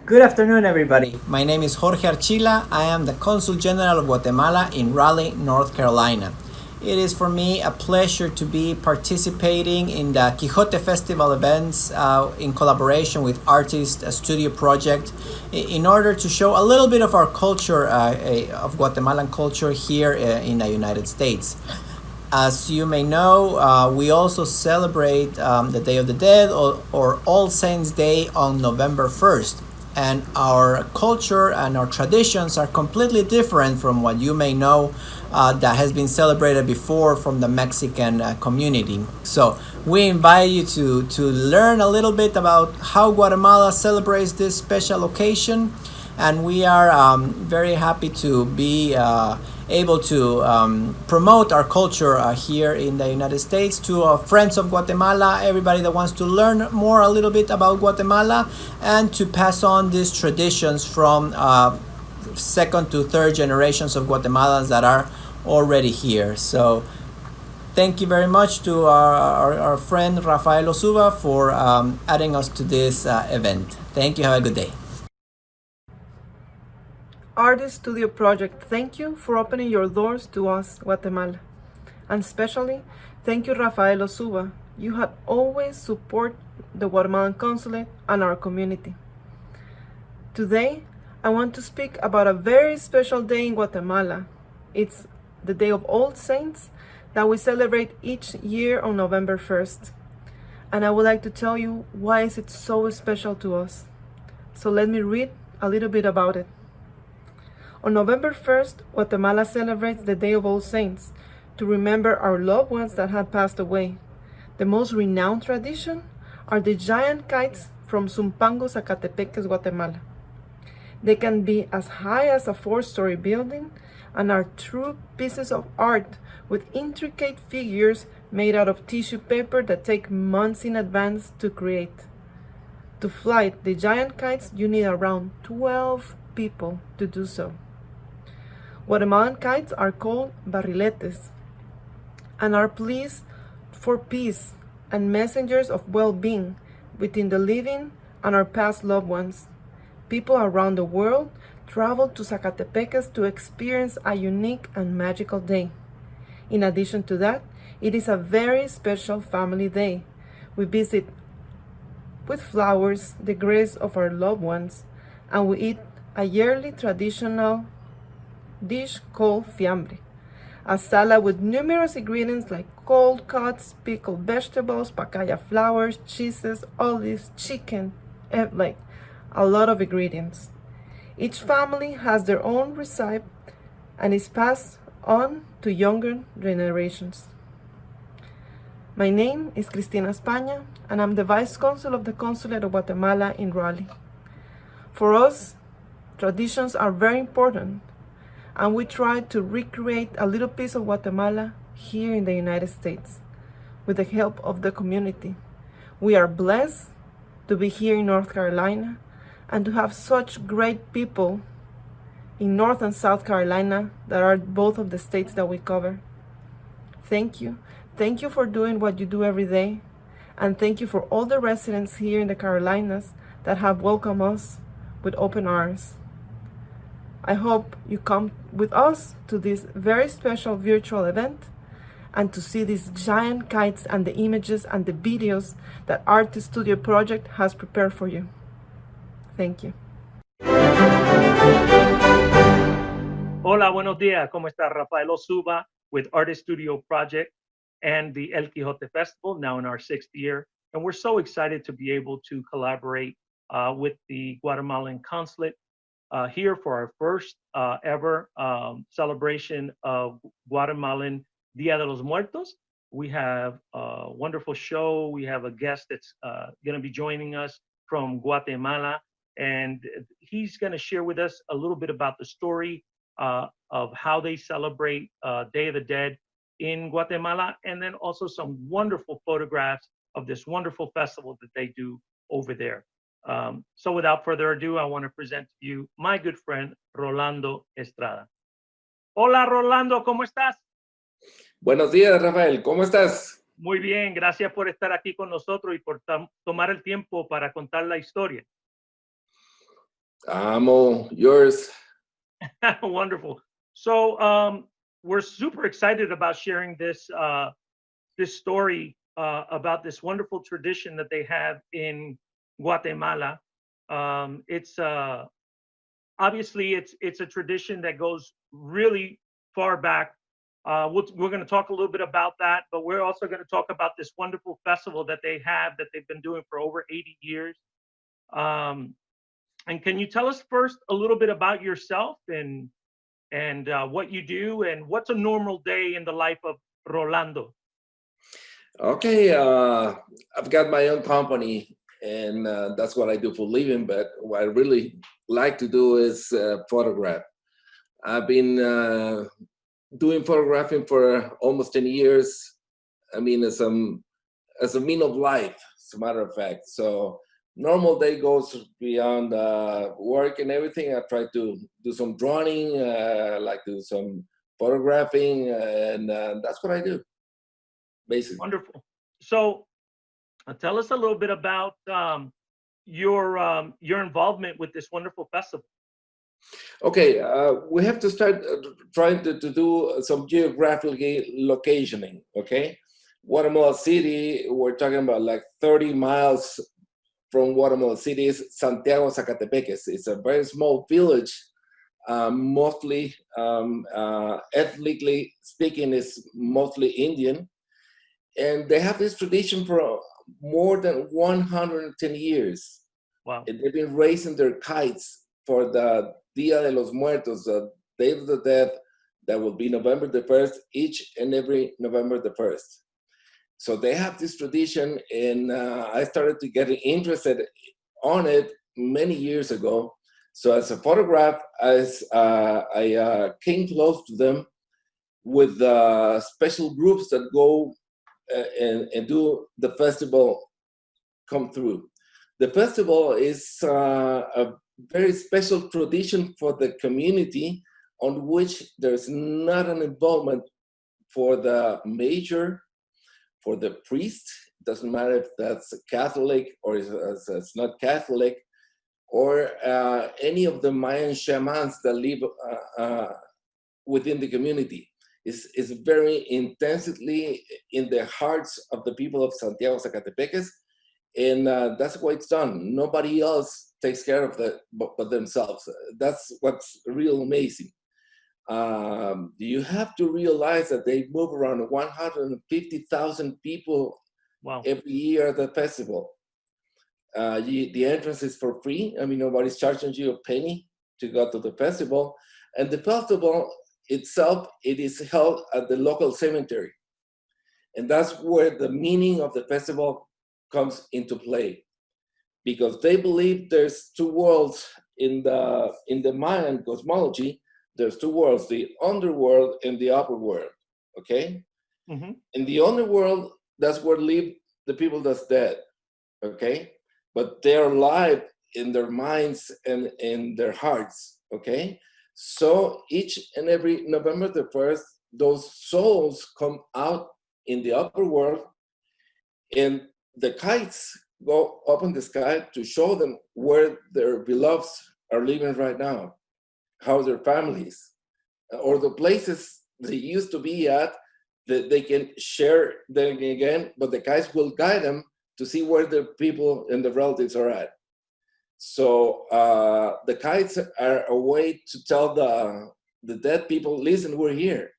Good afternoon, everybody. My name is Jorge Archila. I am the Consul General of Guatemala in Raleigh, North Carolina. It is for me a pleasure to be participating in the Quixote Festival events in collaboration with Artist Studio Project in order to show a little bit of our culture, of Guatemalan culture here in the United States. As you may know, we also celebrate the Day of the Dead or All Saints Day on November 1st. And our culture and our traditions are completely different from what you may know that has been celebrated before from the Mexican community. So we invite you to learn a little bit about how Guatemala celebrates this special occasion. And we are very happy to be able to promote our culture here in the United States to friends of Guatemala, everybody that wants to learn more a little bit about Guatemala, and to pass on these traditions from second to third generations of Guatemalans that are already here. So thank you very much to our friend Rafael Osuba for adding us to this event. Thank you. Have a good day. Artist Studio Project, thank you for opening your doors to us, Guatemala. And especially, thank you, Rafael Osuba. You have always supported the Guatemalan Consulate and our community. Today, I want to speak about a very special day in Guatemala. It's the Day of All Saints that we celebrate each year on November 1st. And I would like to tell you why is it so special to us. So let me read a little bit about it. On November 1st, Guatemala celebrates the Day of All Saints to remember our loved ones that had passed away. The most renowned tradition are the giant kites from Zumpango, Sacatepequez, Guatemala. They can be as high as a 4-story building and are true pieces of art with intricate figures made out of tissue paper that take months in advance to create. To fly the giant kites, you need around 12 people to do so. Guatemalan kites are called Barriletes and are pleas for peace and messengers of well-being between the living and our past loved ones. People around the world travel to Sacatepequez to experience a unique and magical day. In addition to that, it is a very special family day. We visit with flowers the graves of our loved ones, and we eat a yearly traditional dish called fiambre, a salad with numerous ingredients like cold cuts, pickled vegetables, pacaya flowers, cheeses, olives, chicken, and like a lot of ingredients. Each family has their own recipe and is passed on to younger generations. My name is Cristina, España, and I'm the Vice-Consul of the Consulate of Guatemala in Raleigh. For us, traditions are very important, and we try to recreate a little piece of Guatemala here in the United States with the help of the community. We are blessed to be here in North Carolina and to have such great people in North and South Carolina that are both of the states that we cover. Thank you. Thank you for doing what you do every day, and thank you for all the residents here in the Carolinas that have welcomed us with open arms. I hope you come with us to this very special virtual event and to see these giant kites and the images and the videos that Artist Studio Project has prepared for you. Thank you. Hola, buenos días. ¿Cómo está? Rafael Osuba with Artist Studio Project and the El Quixote Festival, now in our 6th year. And we're so excited to be able to collaborate with the Guatemalan Consulate here for our first ever celebration of Guatemalan Dia de los Muertos. We have a wonderful show. We have a guest that's going to be joining us from Guatemala, and he's going to share with us a little bit about the story of how they celebrate Day of the Dead in Guatemala, and then also some wonderful photographs of this wonderful festival that they do over there. So without further ado, I want to present to you my good friend, Rolando Estrada. Hola, Rolando, ¿cómo estás? Buenos días, Rafael, ¿cómo estás? Muy bien, gracias por estar aquí con nosotros y por tomar el tiempo para contar la historia. I'm all yours. Wonderful. So we're super excited about sharing this story about this wonderful tradition that they have in Guatemala. It's obviously it's a tradition that goes really far back. We're going to talk a little bit about that, but we're also going to talk about this wonderful festival that they have that they've been doing for over 80 years. And can you tell us first a little bit about yourself and what you do and what's a normal day in the life of Rolando? Okay, I've got my own company, and that's what I do for a living. But what I really like to do is photograph. I've been doing photographing for almost 10 years. I mean, as a mean of life, as a matter of fact. So normal day goes beyond work and everything. I try to do some drawing, like do some photographing, and that's what I do, basically. Wonderful. So tell us a little bit about your involvement with this wonderful festival. Okay, we have to start trying to do some geographical locationing, okay? Guatemala City, we're talking about like 30 miles from Guatemala City is Santiago Sacatepéquez. It's a very small village, mostly ethnically speaking, is mostly Indian. And they have this tradition for more than 110 years. Wow. And they've been raising their kites for the Dia de los Muertos, the Day of the Dead, that will be November the 1st, each and every November the 1st. So they have this tradition, and I started to get interested on it many years ago. So as a photograph, I came close to them with special groups that go and do the festival come through. The festival is a very special tradition for the community on which there's not an involvement for the major, for the priest. Doesn't matter if that's Catholic or it's not Catholic, or any of the Mayan shamans that live within the community. Is very intensely in the hearts of the people of Santiago Sacatepéquez, and that's why it's done. Nobody else takes care of that but themselves. That's what's real amazing. You have to realize that they move around 150,000 people Wow. every year at the festival. The entrance is for free. I mean, nobody's charging you a penny to go to the festival. And the festival itself, it is held at the local cemetery. And that's where the meaning of the festival comes into play. Because they believe there's two worlds in the Mayan cosmology. There's two worlds, the underworld and the upper world, okay? Mm-hmm. In the underworld, that's where live the people that's dead, okay? But they're alive in their minds and in their hearts, okay? So each and every November the 1st, those souls come out in the upper world, and the kites go up in the sky to show them where their beloveds are living right now, how their families, or the places they used to be at, that they can share them again, but the kites will guide them to see where the people and the relatives are at. So the kites are a way to tell the dead people, listen, we're here.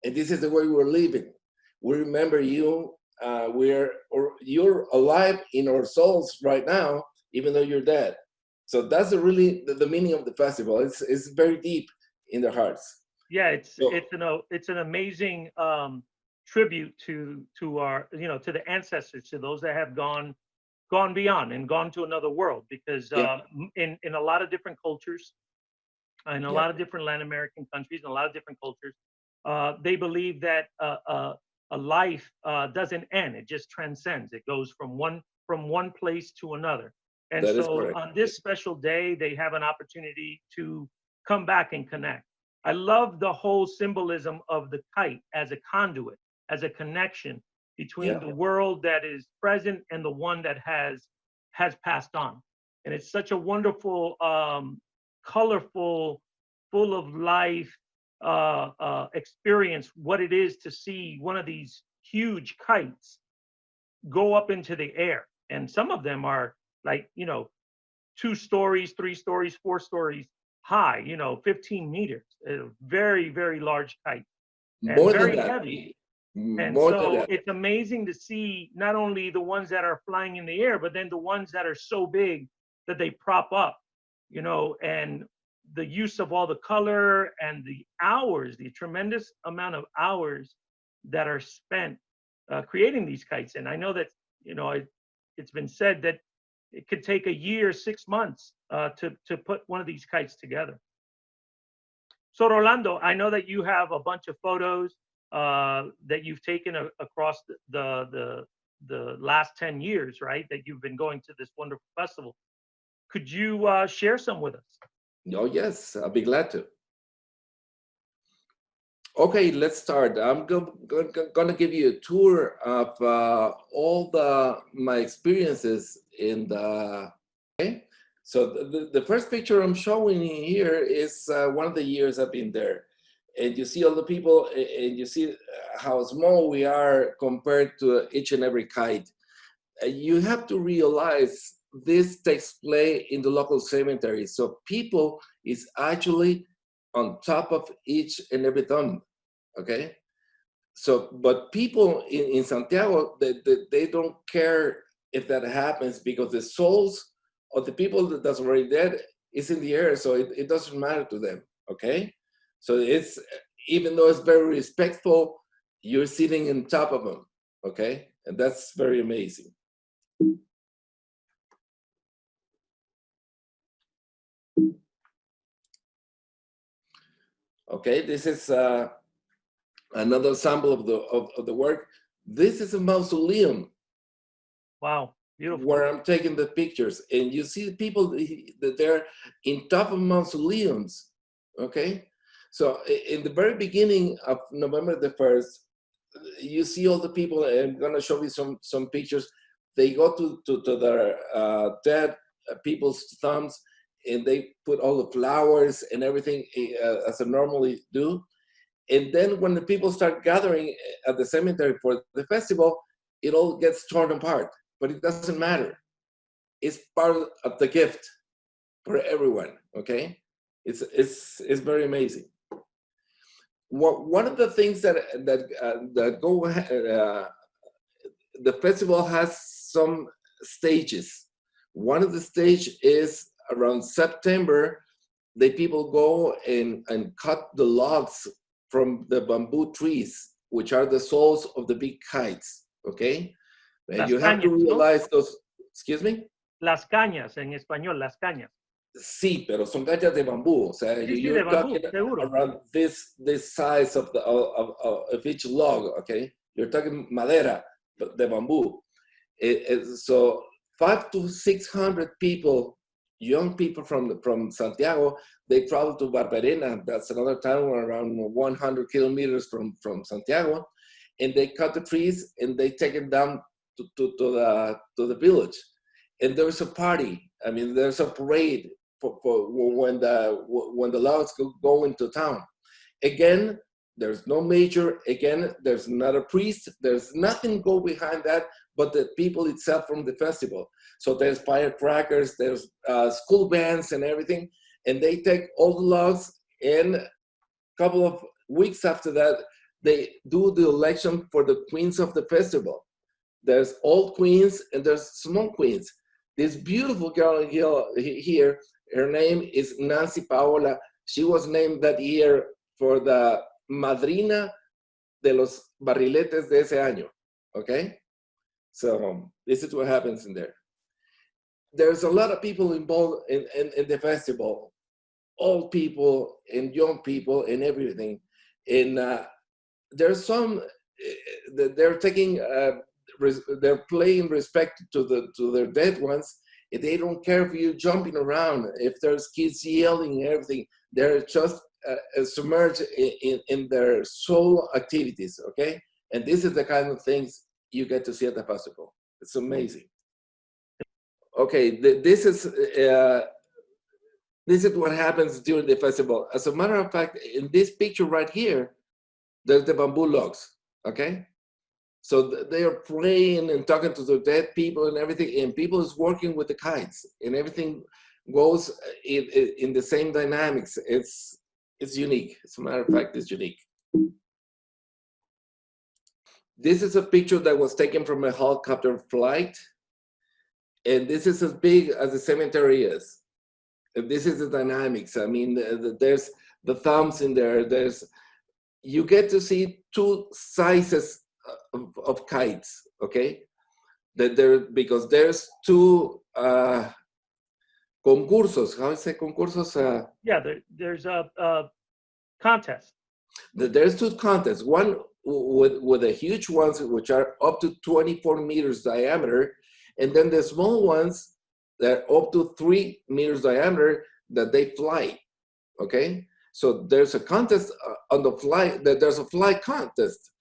And this is the way we're living. We remember you. You're alive in our souls right now, even though you're dead. So that's really the meaning of the festival. It's very deep in their hearts. Yeah, it's an amazing tribute to our, to the ancestors, to those that have gone beyond and gone to another world. Because in a lot of different cultures, in a lot of different Latin American countries, in a lot of different cultures, they believe that a life doesn't end; it just transcends. It goes from one place to another. And That is so correct. on this special day, they have an opportunity to come back and connect. I love the whole symbolism of the kite as a conduit, as a connection between the world that is present and the one that has passed on. And it's such a wonderful, colorful, full of life experience, what it is to see one of these huge kites go up into the air. And some of them are like, 2 stories, 3 stories, 4 stories high, 15 meters. A very, very large kite and More very than that. heavy. And More than so that. it's amazing to see not only the ones that are flying in the air, but then the ones that are so big that they prop up, and the use of all the color and the hours, the tremendous amount of hours that are spent creating these kites. And I know that, it's been said that it could take a year, 6 months to put one of these kites together. So Rolando, I know that you have a bunch of photos that you've taken across the last 10 years, right? That you've been going to this wonderful festival. Could you share some with us? Oh, yes, I'll be glad to. Okay, let's start. I'm gonna give you a tour of all my experiences in the. Okay, so the first picture I'm showing you here is one of the years I've been there, and you see all the people, and you see how small we are compared to each and every kite. You have to realize this takes place in the local cemetery, so people is actually on top of each and every tomb, okay? So, but people in Santiago, they don't care if that happens because the souls of the people that's already dead is in the air, so it doesn't matter to them, okay? So it's, even though it's very respectful, you're sitting on top of them, okay? And that's very amazing. Okay, this is another sample of the work. This is a mausoleum. Wow, beautiful. Where I'm taking the pictures, and you see the people that they're in top of mausoleums. Okay, so in the very beginning of November the 1st, you see all the people. I'm gonna show you some pictures. They go to their dead people's tombs, and they put all the flowers and everything as they normally do. And then when the people start gathering at the cemetery for the festival, it all gets torn apart, but it doesn't matter. It's part of the gift for everyone, okay? It's very amazing. One of the things that go, the festival has some stages. One of the stage is around September, the people go and cut the logs from the bamboo trees, which are the souls of the big kites, okay? And you have to realize those, excuse me? Las cañas, en español, las cañas. Sí, pero son cañas de bambú. O sea, Sí, you're de talking bambú, around this size of each log, okay? You're talking madera, de bamboo. So 500 to 600 people, young people from Santiago, they travel to Barberena. That's another town around 100 kilometers from Santiago, and they cut the trees and they take it down to the village. And there's a party. I mean, there's a parade for when the logs go into town. Again, there's no major. Again, there's not a priest. There's nothing go behind that but the people itself from the festival. So there's firecrackers, there's school bands and everything, and they take all the logs, and a couple of weeks after that, they do the election for the queens of the festival. There's old queens and there's small queens. This beautiful girl here, her name is Nancy Paola. She was named that year for the madrina de los barriletes de ese año, okay? So this is what happens in there. There's a lot of people involved in the festival, old people and young people and everything. And there's some, they're taking, they're paying respect to their dead ones. And they don't care if you're jumping around, if there's kids yelling and everything. They're just submerged in their soul activities, okay? And this is the kind of things you get to see at the festival. It's amazing. Okay, this is what happens during the festival. As a matter of fact, in this picture right here, there's the bamboo logs, okay? So they are praying and talking to the dead people and everything, and people is working with the kites, and everything goes in the same dynamics. It's unique. As a matter of fact, it's unique. This is a picture that was taken from a helicopter flight, and this is as big as the cemetery is. This is the dynamics. I mean, there's the thumbs in there. You get to see two sizes of kites, okay? Because there's two concursos. How is it concursos? Yeah, there's a contest. There's two contests. One with the huge ones, which are up to 24 meters diameter, and then the small ones that are up to 3 meters diameter that they fly, okay? So there's a contest on the fly, there's a fly contest,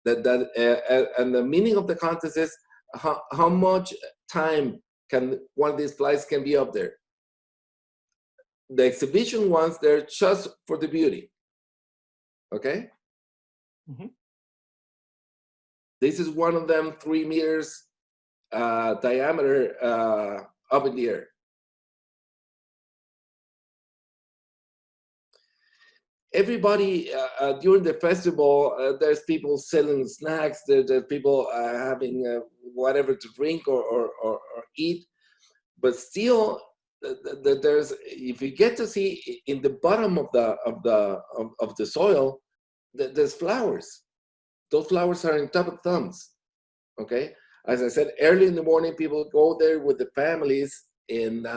and the meaning of the contest is how much time can one of these flies can be up there. The exhibition ones, they're just for the beauty, okay? Mm-hmm. This is one of them, 3 meters diameter up in the air. Everybody during the festival, there's people selling snacks, there's people having whatever to drink or eat, but still, there's, if you get to see in the bottom of the soil, there's flowers. Those flowers are on top of thumbs, okay? As I said, early in the morning, people go there with the families and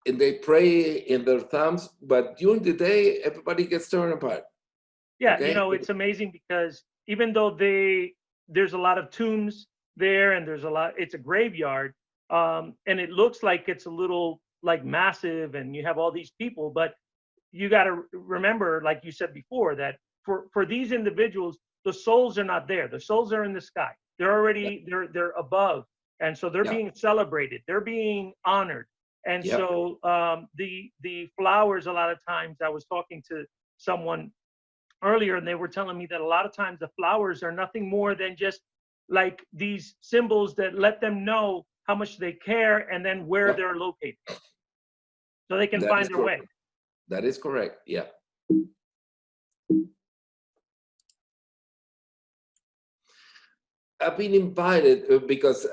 they pray in their thumbs, but during the day, everybody gets torn apart. Yeah, okay? you know, it's amazing because even though there's a lot of tombs there and it's a graveyard, and it looks like it's a little like massive and you have all these people, but you got to remember, like you said before, that for these individuals, the souls are not there. The souls are in the sky. They're already, they're above. And so they're being celebrated. They're being honored. And so the flowers, a lot of times, I was talking to someone earlier and they were telling me that a lot of times the flowers are nothing more than just like these symbols that let them know how much they care and then where they're located. So they can find their way. That is correct, yeah. I've been invited because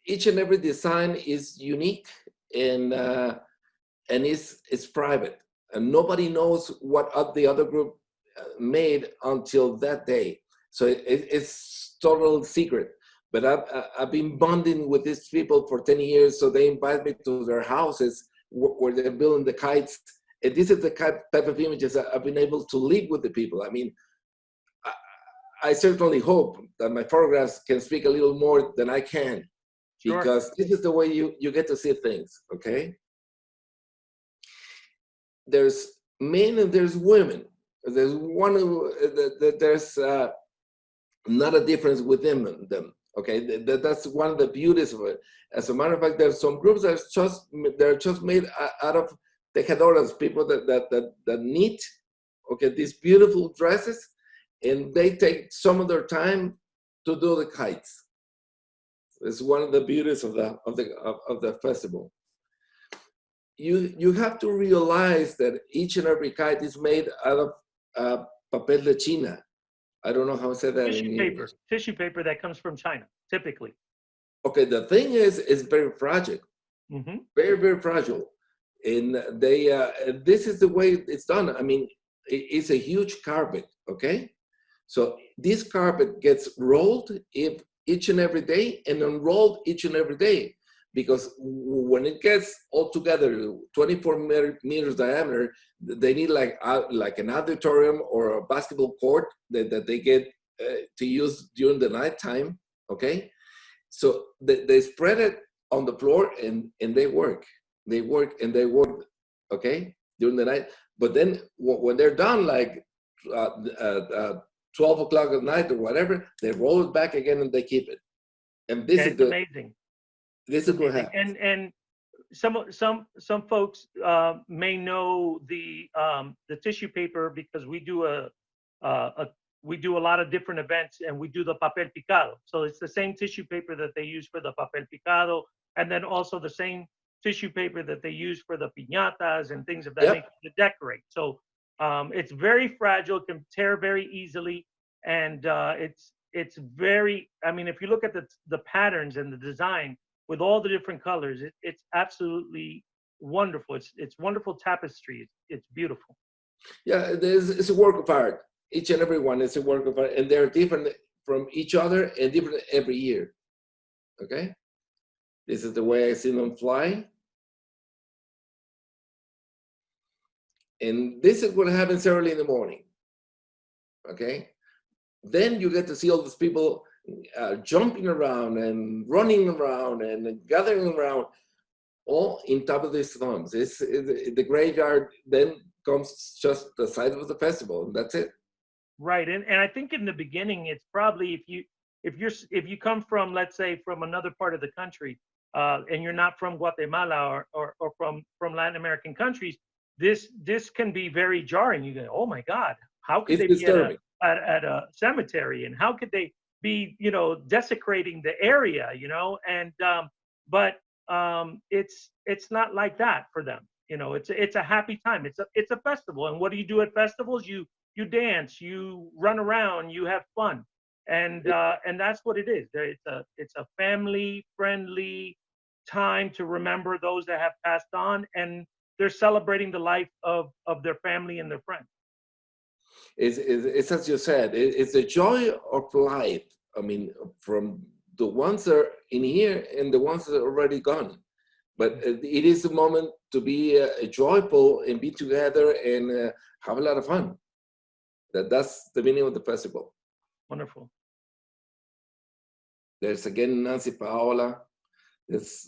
each and every design is unique and it's private, and nobody knows what the other group made until that day. So it's total secret. But I've been bonding with these people for 10 years, so they invite me to their houses where they're building the kites. And this is the type of images that I've been able to live with the people. I mean, I certainly hope that my photographs can speak a little more than I can, because this is the way you get to see things, okay? There's men and there's women. There's there's not a difference within them, okay? That's one of the beauties of it. As a matter of fact, there's some groups that they're just made out of tejedoras, people that knit, okay, these beautiful dresses, and they take some of their time to do the kites. It's one of the beauties of the festival. You have to realize that each and every kite is made out of papel de China. I don't know how to say that in English. Tissue paper that comes from China, typically. Okay, the thing is, it's very fragile, very, very fragile. And this is the way it's done. I mean, it's a huge carpet, okay? So this carpet gets rolled each and every day and unrolled each and every day, because when it gets all together, 24 meters diameter, they need like an auditorium or a basketball court that they get to use during the nighttime, okay? So they spread it on the floor and they work. They work, okay, during the night. But then when they're done, like 12 o'clock at night or whatever, they roll it back again and they keep it. And this is amazing. This is what happens. And some folks may know the tissue paper because we do a lot of different events, and we do the papel picado. So it's the same tissue paper that they use for the papel picado, and then also the same tissue paper that they use for the piñatas and things of that nature to decorate. So it's very fragile, can tear very easily, and it's very. I mean, if you look at the patterns and the design with all the different colors, it's absolutely wonderful. It's wonderful tapestry. It's beautiful. Yeah, it's a work of art. Each and every one is a work of art, and they're different from each other and different every year. Okay, this is the way I see them fly, and this is what happens early in the morning. Okay, then you get to see all these people jumping around and running around and gathering around, all in top of these thorns. The graveyard then comes just the site of the festival, and that's it. Right, and I think in the beginning, it's probably if you come from, let's say, from another part of the country, and you're not from Guatemala or from Latin American countries, this can be very jarring. You go, oh my God, how could they be at a cemetery, and how could they be, desecrating the area, and but it's not like that for them. It's a happy time. It's a festival, and what do you do at festivals? You dance, you run around, you have fun, and that's what it is. It's a family friendly time to remember those that have passed on, and they're celebrating the life of their family and their friends. It's as you said, it's the joy of life. I mean, from the ones that are in here and the ones that are already gone. But it is a moment to be joyful and be together and have a lot of fun. That's the meaning of the festival. Wonderful. There's again Nancy Paola.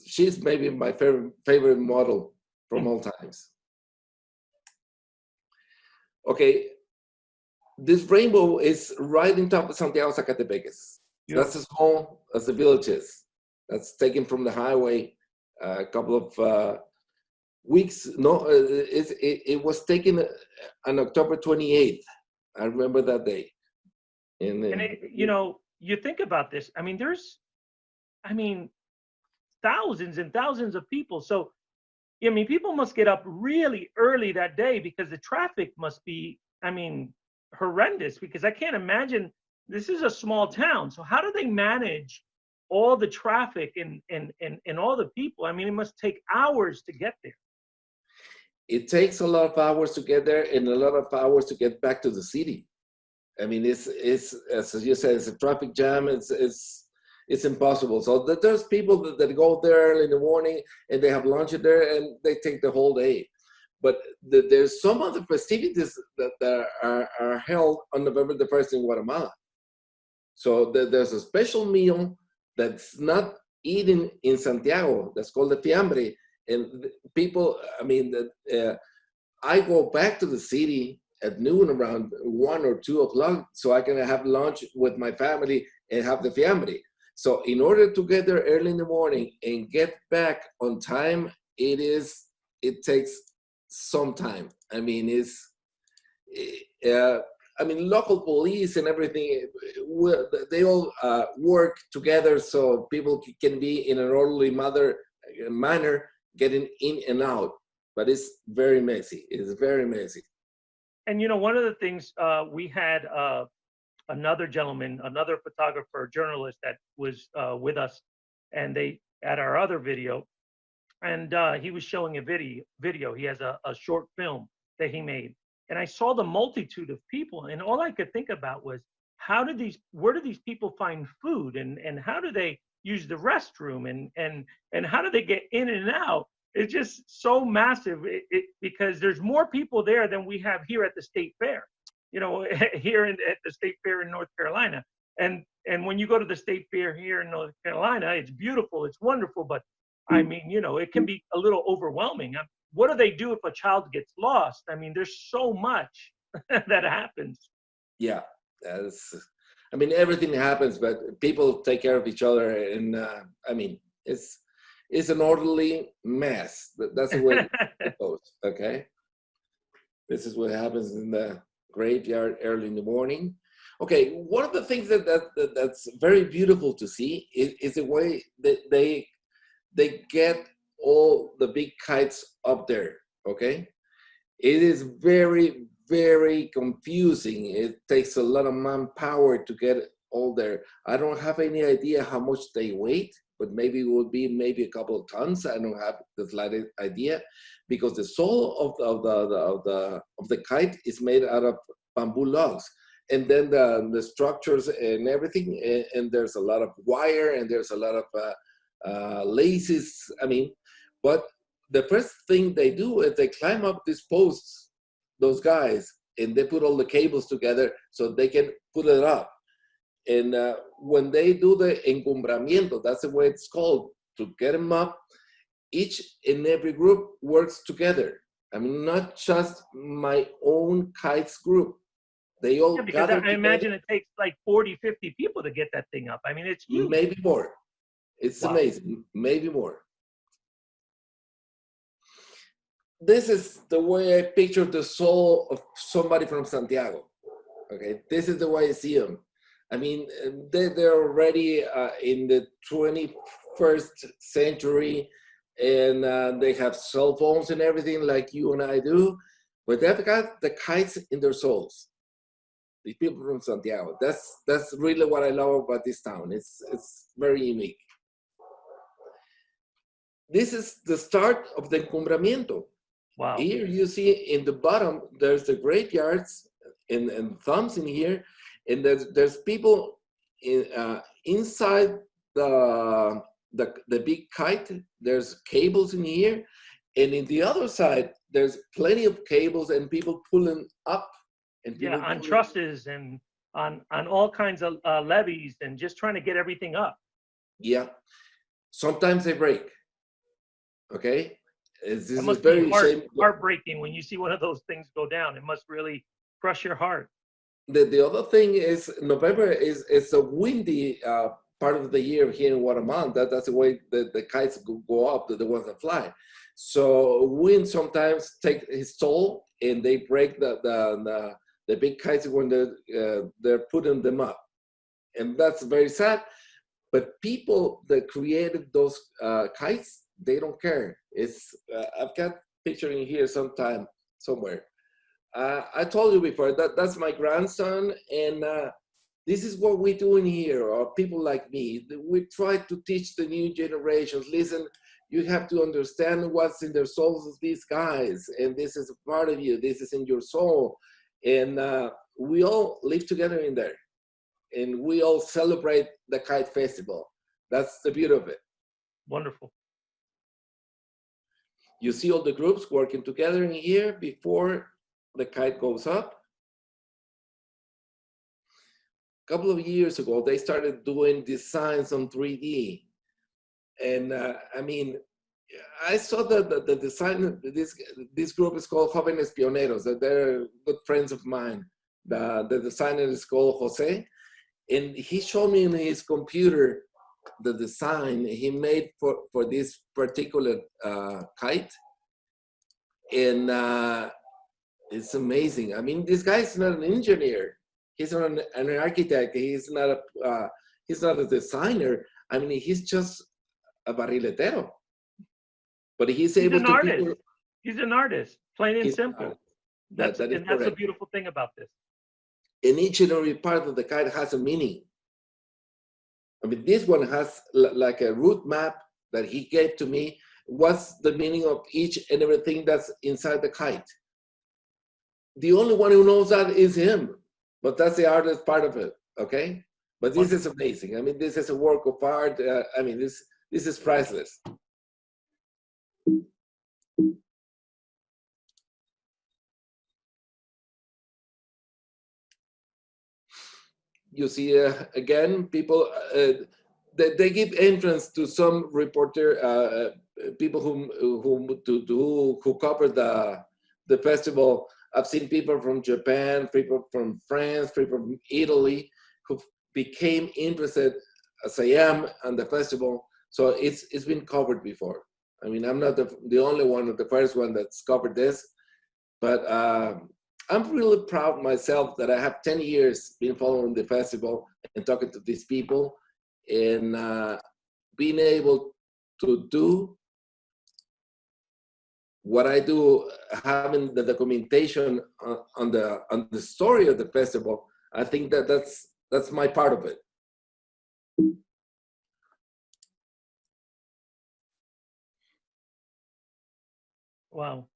She's maybe my favorite model from all times. Okay, this rainbow is right in top of Santiago Sacatepéquez. That's as small as the village is. That's taken from the highway a couple of weeks. No, it was taken on October 28th. I remember that day. And you think about this. I mean, there's thousands and thousands of people. So, people must get up really early that day because the traffic must be, horrendous, because I can't imagine, this is a small town. So how do they manage all the traffic and all the people? It must take hours to get there. It takes a lot of hours to get there and a lot of hours to get back to the city. It's as you said, it's a traffic jam. It's impossible. So there's people that go there early in the morning and they have lunch there and they take the whole day. But there's some other festivities that are held on November the 1st in Guatemala. So there's a special meal that's not eaten in Santiago. That's called the fiambre. And people, I go back to the city at noon around 1 or 2 o'clock so I can have lunch with my family and have the fiambre. So in order to get there early in the morning and get back on time, it takes some time. Local police and everything, they all work together so people can be in an orderly manner getting in and out. But it's very messy. It's very messy. And one of the things we had another gentleman, another photographer, journalist that was with us, and they at our other video, and he was showing a video. He has a short film that he made, and I saw the multitude of people, and all I could think about was where do these people find food, and how do they use the restroom, and how do they get in and out? It's just so massive because there's more people there than we have here at the state fair. Here at the state fair in North Carolina, and when you go to the state fair here in North Carolina, it's beautiful, it's wonderful, but it can be a little overwhelming. What do they do if a child gets lost? There's so much that happens. Yeah, everything happens, but people take care of each other, and is an orderly mess. That's the way it goes, okay? This is what happens in the graveyard early in the morning. Okay, one of the things that's very beautiful to see is the way that they get all the big kites up there, okay? It is very, very confusing. It takes a lot of manpower to get all there. I don't have any idea how much they weigh, but maybe it would be maybe a couple of tons. I don't have the slightest idea, because the sole of the kite is made out of bamboo logs, and then the structures and everything, and there's a lot of wire, and there's a lot of laces. I mean, but the first thing they do is they climb up these posts, those guys, and they put all the cables together so they can put it up. And when they do the encumbramiento, that's the way it's called, to get them up, each and every group works together. I mean, not just my own kites group. They all because gather I imagine it takes like 40, 50 people to get that thing up. I mean, it's huge. Maybe more. It's wow. Amazing. Maybe more. This is the way I picture the soul of somebody from Santiago. Okay, this is the way I see them. I mean, they're already in the 21st century, and they have cell phones and everything like you and I do, but they've got the kites in their souls. The people from Santiago. That's really what I love about this town. It's very unique. This is the start of the encumbramiento. Wow. Here you see in the bottom, there's the graveyards and thumbs in here, and there's people inside the big kite. There's cables in here, and in the other side, there's plenty of cables and people pulling up. And yeah, on trusses and on all kinds of levees and just trying to get everything up. Yeah, sometimes they break. Okay, this it must is very be heartbreaking when you see one of those things go down. It must really crush your heart. The other thing is November is a windy part of the year here in Guatemala. That's the way the kites go up, the ones that fly. So wind sometimes take its toll, and they break the big kites when they're putting them up, and that's very sad. But people that created those kites, they don't care. It's I've got picture in here somewhere. I told you before that's my grandson, and this is what we do in here, or people like me. We try to teach the new generations. Listen, you have to understand what's in their souls of these guys, and this is a part of you. This is in your soul, and we all live together in there, and we all celebrate the Kite Festival. That's the beauty of it. Wonderful. You see all the groups working together in here before the kite goes up. A couple of years ago, they started doing designs on 3D. And I mean, I saw the design, this group is called Jóvenes Pioneros, that they're good friends of mine. The designer is called Jose. And he showed me in his computer the design he made for this particular kite. And it's amazing. I mean, this guy's not an engineer. He's not an architect. He's not a designer. I mean, he's just a barriletero. But he's able to. Artist. He's an artist, plain and simple. That's the beautiful thing about this. And each and every part of the kite has a meaning. I mean, this one has like a route map that he gave to me. What's the meaning of each and everything that's inside the kite? The only one who knows that is him, but that's the artist part of it, okay? But this is amazing. I mean, this is a work of art. I mean, this is priceless. You see, again, people, they give entrance to some reporter, people who cover the festival. I've seen people from Japan, people from France, people from Italy, who became interested, as I am, on the festival. So it's been covered before. I mean, I'm not the only one, or the first one that's covered this, but I'm really proud myself that I have 10 years been following the festival and talking to these people, and being able to do what I do, having the documentation on the story of the festival. I think that's my part of it. Wow.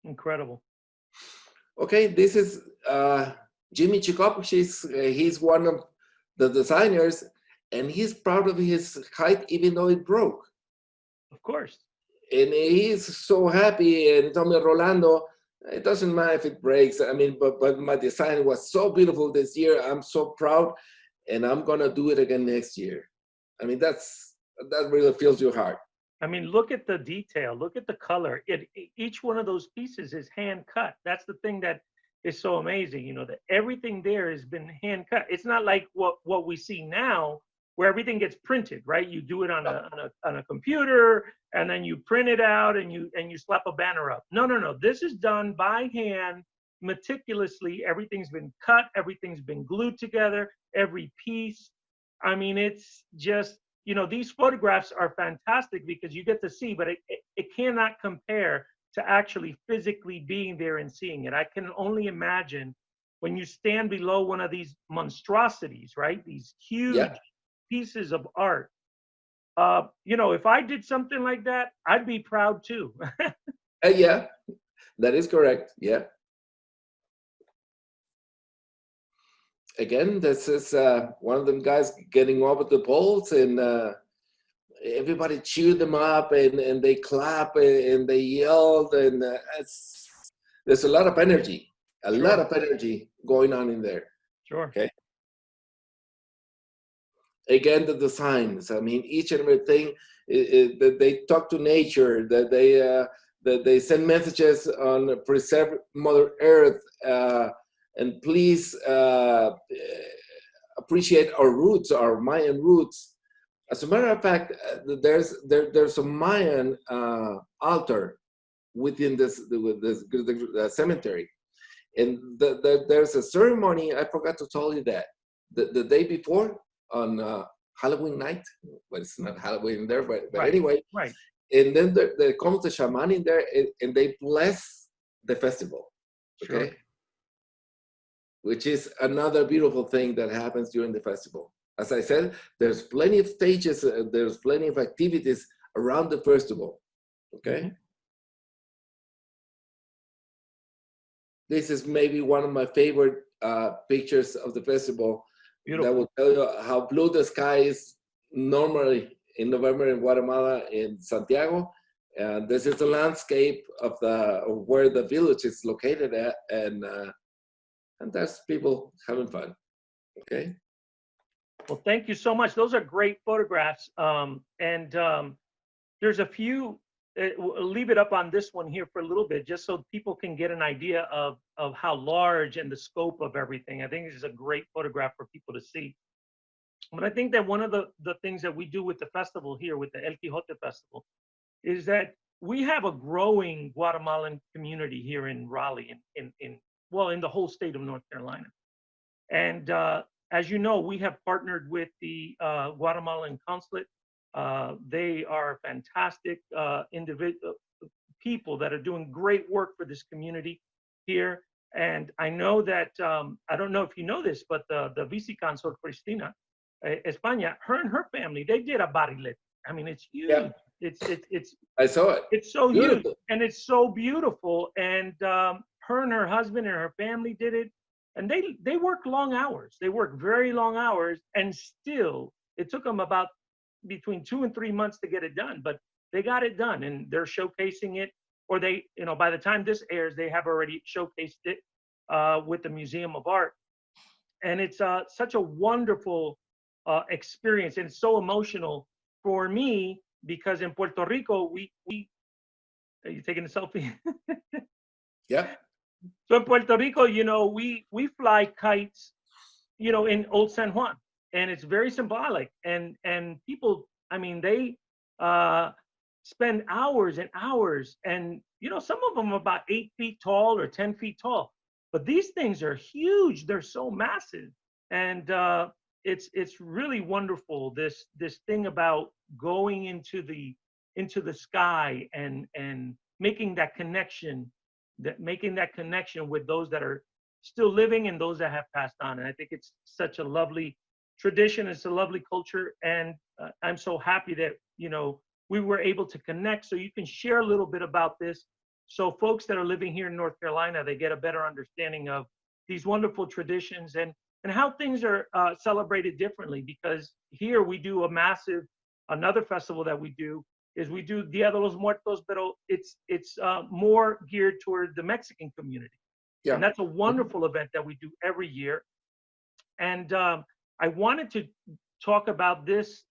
Incredible. Okay, this is Jimmy Chicop. He's one of the designers, and he's proud of his kite even though it broke. Of course. And he's so happy, and he told me, Rolando, it doesn't matter if it breaks. I mean, but my design was so beautiful this year. I'm so proud, and I'm gonna do it again next year. I mean, that really fills your heart. I mean, look at the detail, look at the color. Each one of those pieces is hand cut. That's the thing that is so amazing, you know, that everything there has been hand cut. It's not like what we see now, where everything gets printed, right? You do it on a computer, and then you print it out, and you slap a banner up. No. This is done by hand, meticulously. Everything's been cut, everything's been glued together, every piece. I mean, it's just, you know, these photographs are fantastic because you get to see, but it cannot compare to actually physically being there and seeing it. I can only imagine when you stand below one of these monstrosities, right? These huge pieces of art. You know, if I did something like that, I'd be proud too. Yeah, that is correct. Yeah. Again, this is one of them guys getting over the poles, and everybody cheered them up, and they clap, and they yelled, and there's a lot of energy, a lot of energy going on in there. Sure. Okay. Again, the designs. I mean, each and everything. That they talk to nature. That they send messages on preserve Mother Earth. And please appreciate our roots, our Mayan roots. As a matter of fact, there's a Mayan altar within this cemetery, and there's a ceremony. I forgot to tell you that the day before on Halloween night. Well, it's not Halloween there, but Right. Anyway. Right. And then there comes the shaman in there, and they bless the festival. Okay. Sure. Which is another beautiful thing that happens during the festival. As I said, there's plenty of stages, there's plenty of activities around the festival, okay? Mm-hmm. This is maybe one of my favorite pictures of the festival. Beautiful. That will tell you how blue the sky is normally in November in Guatemala, in Santiago. And this is the landscape of where the village is located at, and that's people having fun. Okay. Well, thank you so much. Those are great photographs. There's a few. We'll leave it up on this one here for a little bit, just so people can get an idea of how large and the scope of everything. I think this is a great photograph for people to see. But I think that one of the things that we do with the festival here, with the El Quijote Festival, is that we have a growing Guatemalan community here in Raleigh, in the whole state of North Carolina. And as you know, we have partnered with the Guatemalan Consulate. They are fantastic people that are doing great work for this community here. And I know that, I don't know if you know this, but the Vicecónsul, Cristina, España, her and her family, they did a Barrilete. I mean, it's huge. Yeah. It's I saw it. It's so beautiful. Huge, and it's so beautiful. And her and her husband and her family did it, and they work long hours. They work very long hours, and still it took them about between 2 and 3 months to get it done, but they got it done, and they're showcasing it, or they, by the time this airs, they have already showcased it with the Museum of Art. And it's such a wonderful experience, and it's so emotional for me, because in Puerto Rico, we are you taking a selfie? Yeah. So in Puerto Rico, you know, we fly kites, you know, in Old San Juan, and it's very symbolic. And people, I mean, they spend hours and hours, and you know, some of them are about 8 feet tall or 10 feet tall, but these things are huge. They're so massive, and it's really wonderful. This thing about going into the sky and making that connection, making that connection with those that are still living and those that have passed on. And I think it's such a lovely tradition. It's a lovely culture, and I'm so happy that, you know, we were able to connect. So you can share a little bit about this, so folks that are living here in North Carolina, they get a better understanding of these wonderful traditions and how things are celebrated differently. Because here we do a massive, another festival that we do is we do Dia de los Muertos, but it's more geared toward the Mexican community. Yeah. And that's a wonderful event that we do every year. And I wanted to talk about this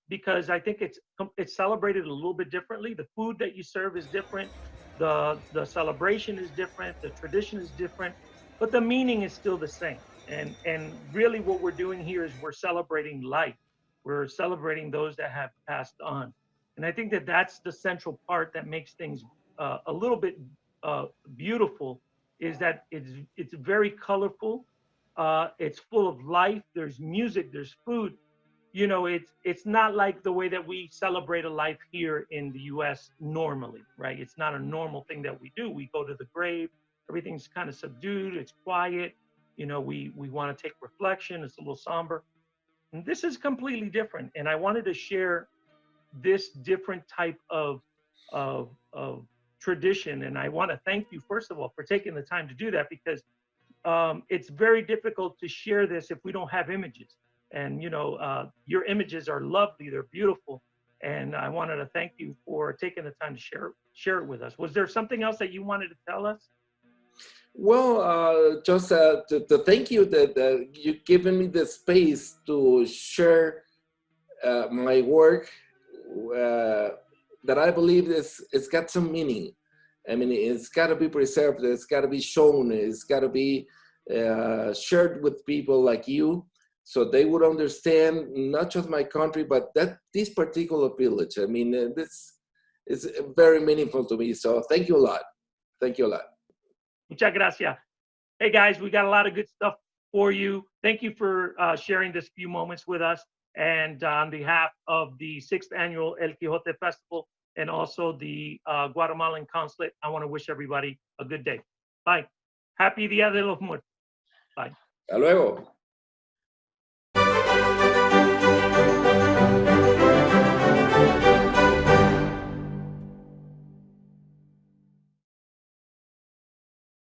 because I think it's celebrated a little bit differently. The food that you serve is different. The celebration is different. The tradition is different, but the meaning is still the same. And really what we're doing here is we're celebrating life. We're celebrating those that have passed on. And I think that that's the central part that makes things a little bit beautiful, is that it's very colorful. It's full of life. There's music, there's food. You know, it's not like the way that we celebrate a life here in the US normally, right? It's not a normal thing that we do. We go to the grave, everything's kind of subdued, it's quiet. You know, we want to take reflection, it's a little somber. And this is completely different. And I wanted to share this different type of tradition. And I want to thank you, first of all, for taking the time to do that, because it's very difficult to share this if we don't have images. And, you know, your images are lovely, they're beautiful. And I wanted to thank you for taking the time to share it with us. Was there something else that you wanted to tell us? Well, just to thank you that you've given me the space to share my work that I believe it's got some meaning. I mean, it's got to be preserved, it's got to be shown, it's got to be shared with people like you, so they would understand not just my country, but that this particular village. I mean, this is very meaningful to me. So thank you a lot. Thank you a lot. Muchas gracias. Hey guys, we got a lot of good stuff for you. Thank you for sharing this few moments with us. And on behalf of the 6th annual El Quijote Festival and also the Guatemalan Consulate, I want to wish everybody a good day. Bye. Happy Dia de los Muertos. Bye. Hasta luego.